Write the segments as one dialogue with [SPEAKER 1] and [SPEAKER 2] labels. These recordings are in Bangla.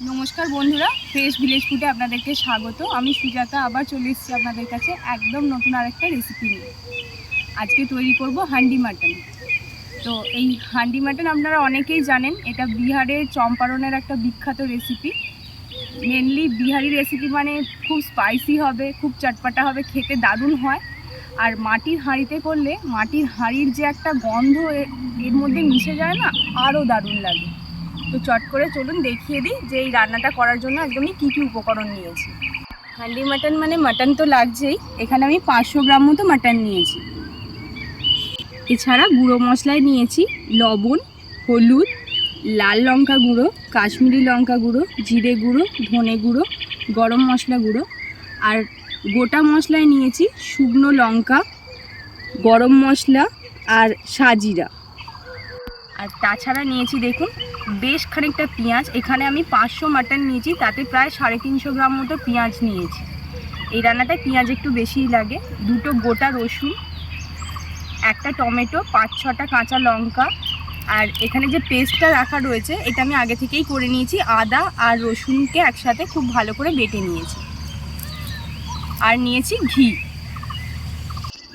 [SPEAKER 1] নমস্কার বন্ধুরা, ফ্রেশ ভিলেজ ফুডে আপনাদেরকে স্বাগত। আমি সুজাতা আবার চলে এসেছি আপনাদের কাছে একদম নতুন আরেকটা রেসিপি নিয়ে। আজকে তৈরি করব হান্ডি মাটন। তো এই হান্ডি মাটন আপনারা অনেকেই জানেন, এটা বিহারের চম্পারণের একটা বিখ্যাত রেসিপি। মেনলি বিহারি রেসিপি মানে খুব স্পাইসি হবে, খুব চটপাটা হবে, খেতে দারুণ হয়। আর মাটির হাঁড়িতে করলে মাটির হাঁড়ির যে একটা গন্ধ এর মধ্যে মিশে যায় না, আরও দারুণ লাগে। তো চট করে চলুন দেখিয়ে দিই যে এই রান্নাটা করার জন্য একদমই কী কী উপকরণ নিয়েছি। হান্ডি মাটন মানে মাটন তো লাগছেই। এখানে আমি 500 গ্রাম মতো মাটন নিয়েছি। এছাড়া গুঁড়ো মশলায় নিয়েছি লবণ, হলুদ, লাল লঙ্কা গুঁড়ো, কাশ্মীরি লঙ্কা গুঁড়ো, জিরে গুঁড়ো, ধনে গুঁড়ো, গরম মশলা গুঁড়ো। আর গোটা মশলায় নিয়েছি শুকনো লঙ্কা, গরম মশলা আর সাজিরা। আর তাছাড়া নিয়েছি দেখুন বেশ খানিকটা পেঁয়াজ। এখানে আমি 500 মাটন নিয়েছি, তাতে প্রায় 350 গ্রাম মতো পেঁয়াজ নিয়েছি। এই রান্নাটায় পেঁয়াজ একটু বেশিই লাগে। দুটো গোটা রসুন, একটা টমেটো, 5-6টা কাঁচা লঙ্কা। আর এখানে যে পেস্টটা রাখা রয়েছে এটা আমি আগে থেকেই করে নিয়েছি। আদা আর রসুনকে একসাথে খুব ভালো করে বেটে নিয়েছি। আর নিয়েছি ঘি।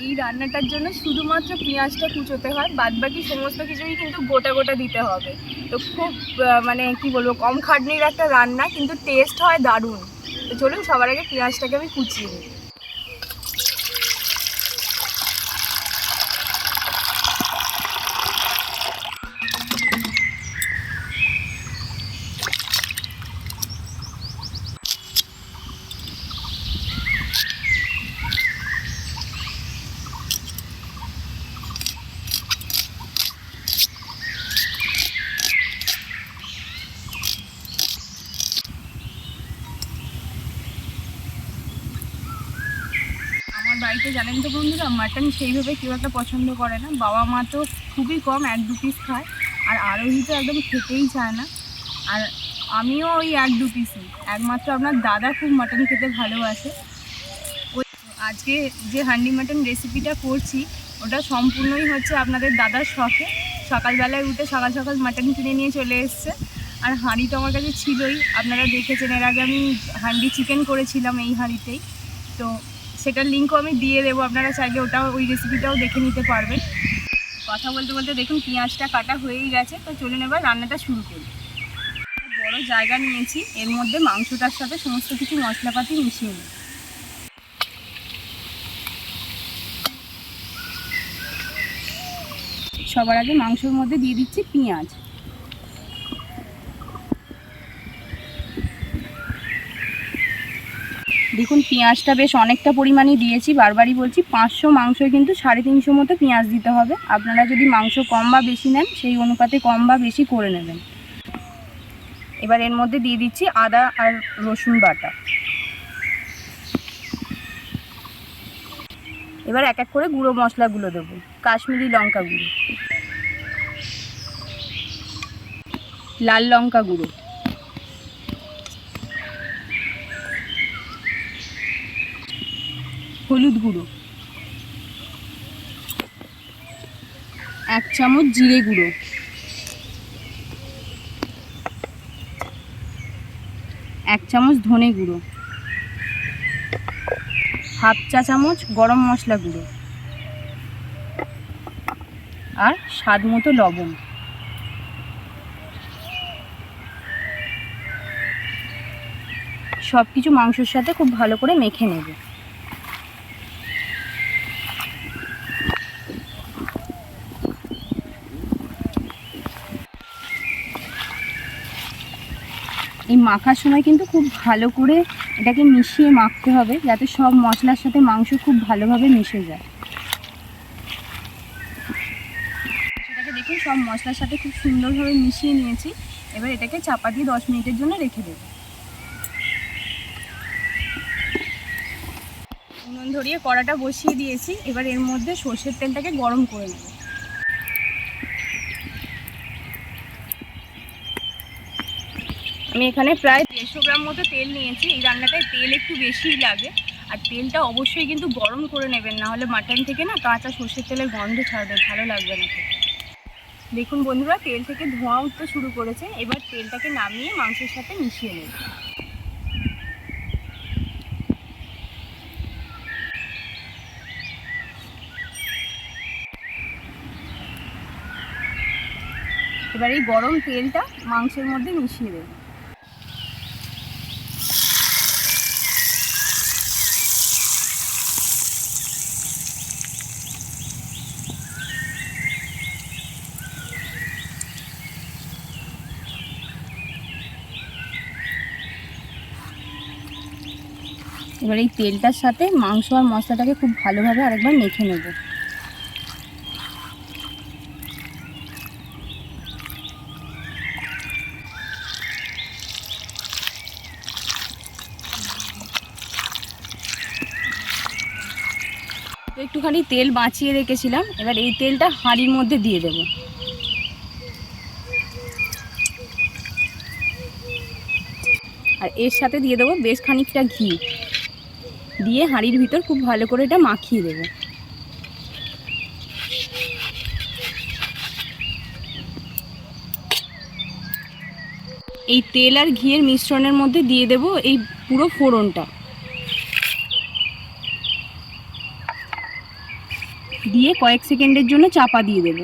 [SPEAKER 1] এই রান্নাটার জন্য শুধুমাত্র পেঁয়াজটা কুচোতে হয়, বাদবাকি সমস্ত কিছুই কিন্তু গোটা গোটা দিতে হবে। তো খুব মানে কি বলবো, কম খাটনির একটা রান্না, কিন্তু টেস্ট হয় দারুণ। তো চলুন সবার আগে পেঁয়াজটাকে আমি কুচিয়ে নিই। বাড়িতে জানেন তো বন্ধুরা, মাটন সেইভাবে কেউ একটা পছন্দ করে না। বাবা মা তো খুবই কম, 1-2 পিস খায়। আর আরোহী তো একদম খেতেই চায় না। আর আমিও ওই 1-2 পিসই। একমাত্র আপনার দাদা খুব মাটন খেতে ভালোবাসে। ওই আজকে যে হান্ডি মাটন রেসিপিটা করছি ওটা সম্পূর্ণই হচ্ছে আপনাদের দাদার শখে। সকালবেলায় উঠে সকাল সকাল মাটন কিনে নিয়ে চলে এসছে। আর হাঁড়ি তো আমার কাছে ছিলই, আপনারা দেখেছেন এর আগে আমি হান্ডি চিকেন করেছিলাম এই হাঁড়িতেই। তো সেটার লিঙ্কও আমি দিয়ে দেবো, আপনারা চাইলে ওই রেসিপিটাও দেখে নিতে পারবেন। কথা বলতে বলতে দেখুন পেঁয়াজটা কাটা হয়েই গেছে। তো চলুন এবার রান্নাটা শুরু করি। বড় জায়গা নিয়েছি, এর মধ্যে মাংসটার সাথে সমস্ত কিছু মশলাপাতি মিশিয়ে নিই। সবার আগে মাংসের মধ্যে দিয়ে দিচ্ছি পেঁয়াজ। দেখুন পেঁয়াজটা বেশ অনেকটা পরিমাণে দিয়েছি। বারবারই বলছি 500 মাংসই কিন্তু 350 মতো পেঁয়াজ দিতে হবে। আপনারা যদি মাংস কম বা বেশি নেন সেই অনুপাতে কম বা বেশি করে নেবেন। এবার এর মধ্যে দিয়ে দিচ্ছি আদা আর রসুন বাটা। এবার এক এক করে গুঁড়ো মশলাগুলো দেবো। কাশ্মীরি লঙ্কা গুঁড়ো, লাল লঙ্কা গুঁড়ো, হলুদ গুঁড়ো, 1 চামচ জিরে গুঁড়ো, 1 চামচ ধনে গুঁড়ো, 1/2 চা চামচ গরম মশলা গুঁড়ো আর স্বাদ মতো লবণ। সব কিছু মাংসের সাথে খুব ভালো করে মেখে নেব। এই মাখার সময় কিন্তু খুব ভালো করে এটাকে মিশিয়ে মাখতে হবে, যাতে সব মশলার সাথে মাংস খুব ভালোভাবে মিশে যায়। সেটাকে দেখুন সব মশলার সাথে খুব সুন্দরভাবে মিশিয়ে নিয়েছি। এবার এটাকে চাপা দিয়ে 10 মিনিটের জন্য রেখে দেব। উনুন ধরিয়ে কড়াটা বসিয়ে দিয়েছি। এবার এর মধ্যে সর্ষের তেলটাকে গরম করে নেব। আমি এখানে প্রায় 150 গ্রাম মতো তেল নিয়েছি। এই রান্নাটায় তেল একটু বেশিই লাগে। আর তেলটা অবশ্যই কিন্তু গরম করে নেবেন, না হলে মাটন থেকে না কাঁচা সর্ষের তেলের গন্ধ ছাড়বে, ভালো লাগবে না খেতে। দেখুন বন্ধুরা, তেল থেকে ধোঁয়া উঠতে শুরু করেছে। এবার তেলটাকে নামিয়ে মাংসের সাথে মিশিয়ে নেব। এবার এই গরম তেলটা মাংসের মধ্যে মিশিয়ে দেব। এবার এই তেলটার সাথে মাংস আর মশলাটাকে খুব ভালোভাবে আরেকবার মেখে নেব। একটুখানি তেল বাঁচিয়ে রেখেছিলাম, এবার এই তেলটা হাঁড়ির মধ্যে দিয়ে দেব। আর এর সাথে দিয়ে দেবো বেশ খানিকটা ঘি, দিয়ে হাঁড়ির ভিতর খুব ভালো করে এটা মাখিয়ে দেব। এই তেল আর ঘিয়ের মিশ্রণের মধ্যে দিয়ে দেব এই পুরো ফোড়নটা, দিয়ে কয়েক সেকেন্ডের জন্য চাপা দিয়ে দেব।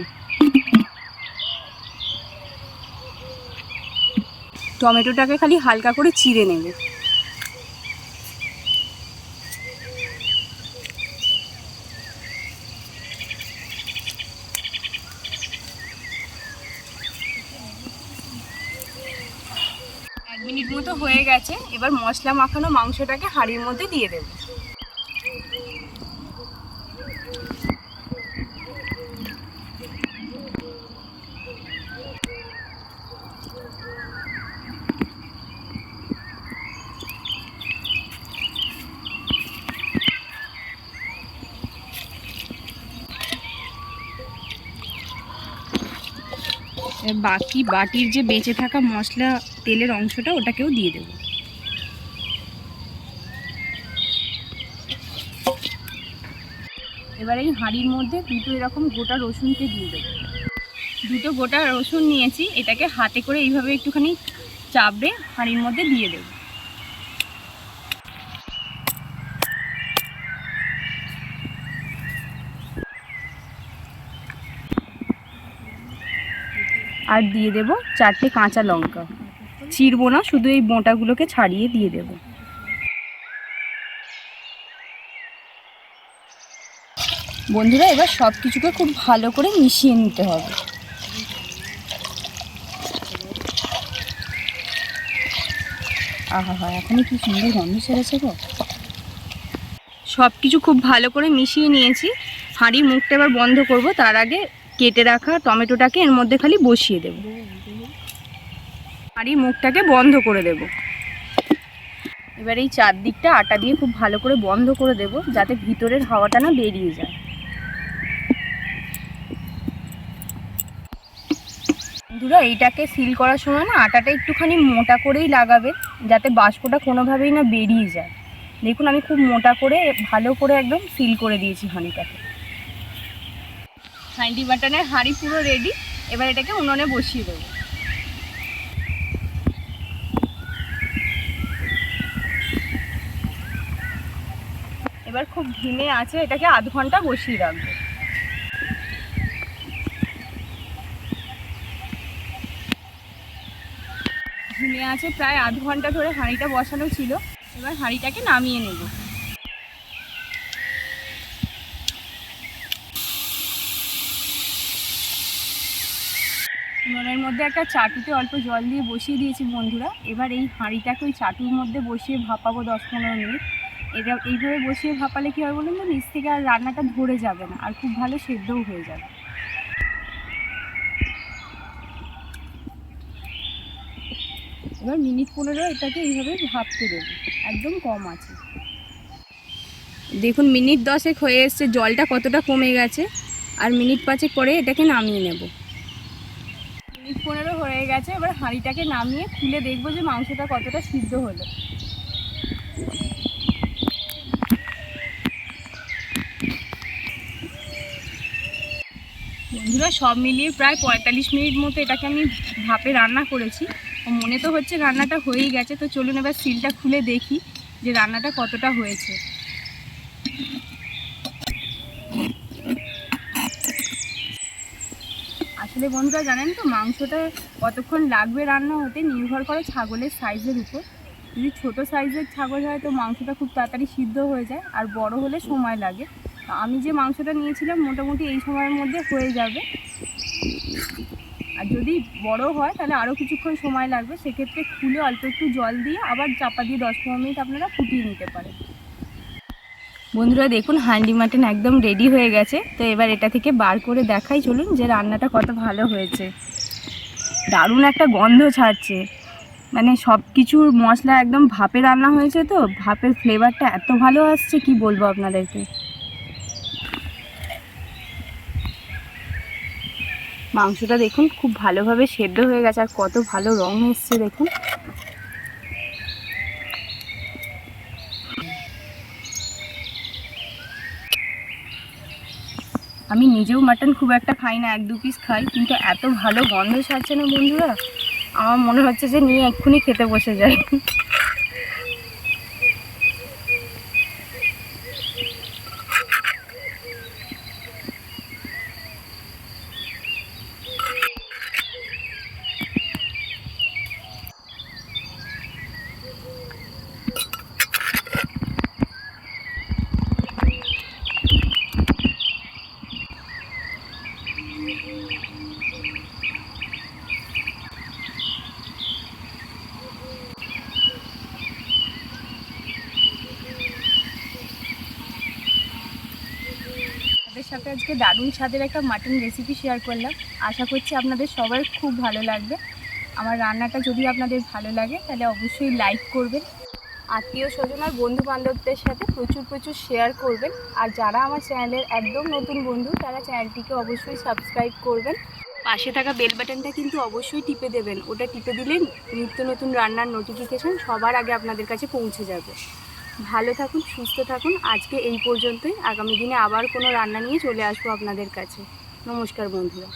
[SPEAKER 1] টমেটোটাকে খালি হালকা করে চিড়ে নেব। এক মিনিট মতো হয়ে গেছে। এবার মশলা মাখানো মাংসটাকে হাঁড়ির মধ্যে দিয়ে দেব। বাকি বাটির যে বেঁচে থাকা মশলা তেলের অংশটা ওটাকেও দিয়ে দেব। এবার এই হাঁড়ির মধ্যে দুটো এরকম গোটা রসুনকে দিয়ে দেব। দুটো গোটা রসুন নিয়েছি, এটাকে হাতে করে এইভাবে একটুখানি চাপড়ে হাঁড়ির মধ্যে দিয়ে দেব। আর দিয়ে দেব 4টে কাঁচা লঙ্কা, চিরবো না, শুধু এই বোঁটাগুলোকে ছাড়িয়ে দিয়ে দেব। বন্ধুরা, এবার সব কিছুকে খুব ভালো করে মিশিয়ে নিতে হবে। আহা, এখনই কি সুন্দর গন্ধ ছেড়েছে গো। সব কিছু খুব ভালো করে মিশিয়ে নিয়েছি। হাঁড়ির মুখটা এবার বন্ধ করব, তার আগে কেটে রাখা টমেটোটাকে এর মধ্যে খালি বসিয়ে দেব। হাঁড়ির মুখটাকে বন্ধ করে দেব। এবার এই চারদিকটা আটা দিয়ে খুব ভালো করে বন্ধ করে দেব, যাতে ভিতরের হাওয়াটা না বেরিয়ে যায়। বন্ধুরা, এইটাকে সিল করার সময় না আটাটা একটুখানি মোটা করেই লাগাবে, যাতে বাষ্পটা কোনোভাবেই না বেরিয়ে যায়। দেখুন, আমি খুব মোটা করে ভালো করে একদম সিল করে দিয়েছি হাঁড়িটাকে। হান্ডি মাটনের হাঁড়ি পুরো রেডি। এবার এটাকে উনুনে বসিয়ে দেবো। এবার খুব ধিমে আছে, এটাকে আধ ঘন্টা বসিয়ে রাখবো। ধিমে আছে প্রায় আধ ঘন্টা ধরে হাঁড়িটা বসানো ছিল। এবার হাঁড়িটাকে নামিয়ে নেব। উনুনের মধ্যে একটা চাটুতে অল্প জল দিয়ে বসিয়ে দিয়েছি বন্ধুরা। এবার এই হাঁড়িটাকে ওই চাটুর মধ্যে বসিয়ে ভাপাবো 10-15 মিনিট। এটা এইভাবে বসিয়ে ভাপালে কী হয় বলুন তো, নিচ থেকে আর রান্নাটা ধরে যাবে না, আর খুব ভালো সেদ্ধও হয়ে যাবে। এবার মিনিট 15 এটাকে এইভাবে ভাপতে দেবো, একদম কম আছে। দেখুন, মিনিট 10 হয়ে এসছে, জলটা কতটা কমে গেছে। আর মিনিট 5 পরে এটাকে নামিয়ে নেব। মিনিট 15 হয়ে গেছে। এবার হাঁড়িটাকে নামিয়ে খুলে দেখবো যে মাংসটা কতটা সিদ্ধ হলো। বন্ধুরা সব মিলিয়ে প্রায় 45 মিনিট মতো এটাকে আমি ভাপে রান্না করেছি। মনে তো হচ্ছে রান্নাটা হয়েই গেছে, তো চলুন এবার সিলটা খুলে দেখি যে রান্নাটা কতটা হয়েছে। আসলে বন্ধুরা জানেন তো, মাংসটা কতক্ষণ লাগবে রান্না হতে নির্ভর করে ছাগলের সাইজের উপর। যদি ছোটো সাইজের ছাগল হয় তো মাংসটা খুব তাড়াতাড়ি সিদ্ধ হয়ে যায়, আর বড় হলে সময় লাগে। আমি যে মাংসটা নিয়েছিলাম মোটামুটি এই সময়ের মধ্যে হয়ে যাবে। আর যদি বড় হয় তাহলে আরও কিছুক্ষণ সময় লাগবে, সেক্ষেত্রে খুলে অল্প একটু জল দিয়ে আবার চাপা দিয়ে 10-15 মিনিট আপনারা ফুটিয়ে নিতে পারেন। বন্ধুরা দেখুন হান্ডি মাটন একদম রেডি হয়ে গেছে। তো এবার এটা থেকে বার করে দেখাই চলুন যে রান্নাটা কত ভালো হয়েছে। দারুণ একটা গন্ধ ছাড়ছে, মানে সব কিছুর মশলা একদম ভাপে রান্না হয়েছে, তো ভাপের ফ্লেভারটা এত ভালো আসছে কি বলবো আপনাদেরকে। মাংসটা দেখুন খুব ভালোভাবে সেদ্ধ হয়ে গেছে, আর কত ভালো রং এসছে দেখুন। আমি নিজেও মাটন খুব একটা খাই না, 1-2 পিস খাই, কিন্তু এত ভালো গন্ধ ছাড়ছে না বন্ধুরা, আমার মনে হচ্ছে যে নিয়ে এক্ষুনি খেতে বসে যাই। আপনাদের সাথে আজকে দারুণ স্বাদের একটা মাটন রেসিপি শেয়ার করলাম। আশা করছি আপনাদের সবার খুব ভালো লাগবে। আমার রান্নাটা যদি আপনাদের ভালো লাগে তাহলে অবশ্যই লাইক করবেন, আত্মীয় স্বজন আর বন্ধু বান্ধবদের সাথে প্রচুর প্রচুর শেয়ার করবেন। আর যারা আমার চ্যানেলের একদম নতুন বন্ধু তারা চ্যানেলটিকে অবশ্যই সাবস্ক্রাইব করবেন। পাশে থাকা বেল বাটনটা কিন্তু অবশ্যই টিপে দেবেন, ওটা টিপে দিলে নিত্য নতুন রান্নার নোটিফিকেশান সবার আগে আপনাদের কাছে পৌঁছে যাবে। ভালো থাকুন, সুস্থ থাকুন। আজকে এই পর্যন্তই, আগামী দিনে আবার কোনো রান্না নিয়ে চলে আসবো আপনাদের কাছে। নমস্কার বন্ধুরা।